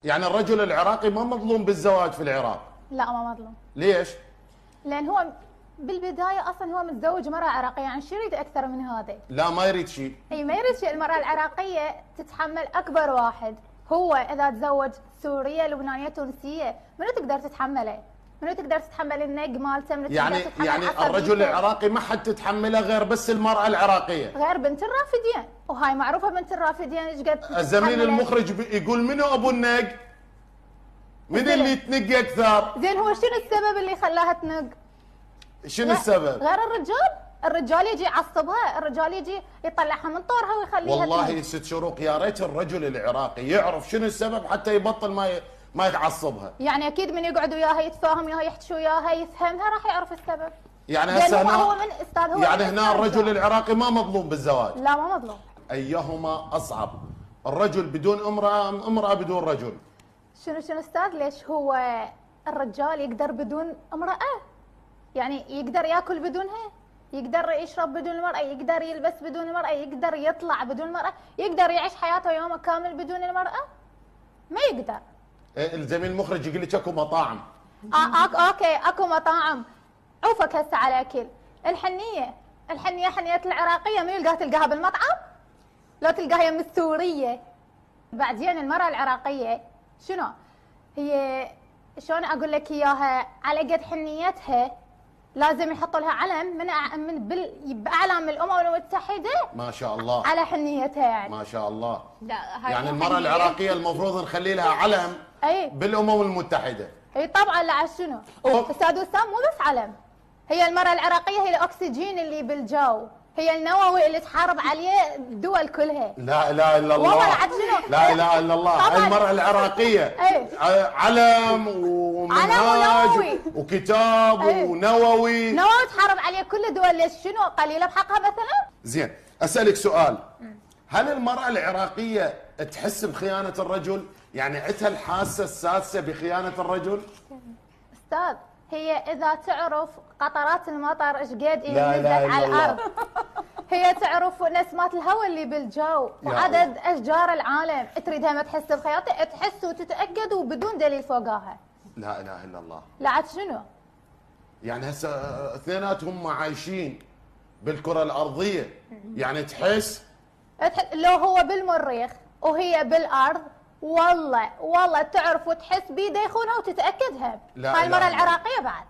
يعني الرجل العراقي ما مظلوم بالزواج في العراق؟ لا ما مظلوم. ليش؟ لان هو بالبدايه اصلا هو متزوج مراه عراقيه، يعني شو يريد اكثر من هذا؟ لا ما يريد شيء. اي ما يريد شيء. المراه العراقيه تتحمل اكبر واحد. هو اذا تزوج سوريه لبنانيه تونسيه منو تقدر تتحمله؟ منو تقدر تتحمل النق مالته؟ منو تقدر تتحمل يعني عصبيته؟ الرجل العراقي ما حد تتحمله غير بس المراه العراقيه، غير بنت الرافدين، وهاي معروفه بنت الرافدين ايش قد الزميل المخرج يقول منو ابو النق؟ من اللي تنق اكثر؟ زين هو شنو السبب اللي خلاها تنق؟ شنو السبب؟ غير الرجال يجي يعصبها، الرجال يجي يطلعها من طورها ويخليها والله ست شروق يا ريت الرجل العراقي يعرف شنو السبب حتى يبطل ما يتعصبها. يعني اكيد من يقعد وياها يتفاهم وياها يحكي وياها يفهمها راح يعرف السبب. يعني هسه هو من استاذ هو يعني هنا الرجل العراقي ما مظلوم بالزواج؟ لا ما مظلوم. ايهما اصعب؟ الرجل بدون امراه ام امراه بدون رجل؟ شنو استاذ؟ ليش هو الرجال يقدر بدون امراه؟ يعني يقدر ياكل بدونها، يقدر يشرب بدون المرأة، يقدر يلبس بدون المرأة، يقدر يطلع بدون المرأة، يقدر يعيش حياته يومه كامل بدون المرأة؟ ما يقدر. الزميل المخرج يقول لك اكو مطاعم. اوكي اكو مطاعم. عوفك هسه على اكل. الحنية حنية العراقية ما يلقاها تلقاها بالمطعم؟ لو تلقاها يم السورية. بعدين المرأة العراقية شنو؟ هي شلون اقول لك اياها؟ على قد حنيتها لازم يحطوا لها علم باعلام الامم المتحده. ما شاء الله على حنيتها يعني. ما شاء الله. لا يعني المراه العراقيه المفروض نخلي لها علم بالامم المتحده. اي طبعا. لا شنو؟ استاذ وسام مو بس علم، هي المراه العراقيه هي الاكسجين اللي بالجو، هي النووي اللي تحارب عليه الدول كلها. لا اله الا الله. والله عاد شنو؟ لا اله الا الله. المراه العراقيه علم ومنهاج وكتاب ونووي تحارب عليه كل الدول. ليش؟ شنو قليله بحقها مثلا؟ زين اسالك سؤال، هل المراه العراقيه تحس بخيانه الرجل؟ يعني عندها الحاسه السادسه بخيانه الرجل؟ استاذ هي اذا تعرف قطرات المطر ايش قد نزلت على الارض، هي تعرف نسمات الهواء اللي بالجو وعدد اشجار العالم، تريدها ما تحس بخياطه؟ تحس وتتاكد وبدون دليل فوقاها. لا اله الا الله. لا عاد شنو؟ يعني هسه اثنيناتهم عايشين بالكره الارضيه، يعني تحس لو هو بالمريخ وهي بالارض والله تعرف وتحس بيده يخونها وتتاكدها. هاي المراه العراقيه بعد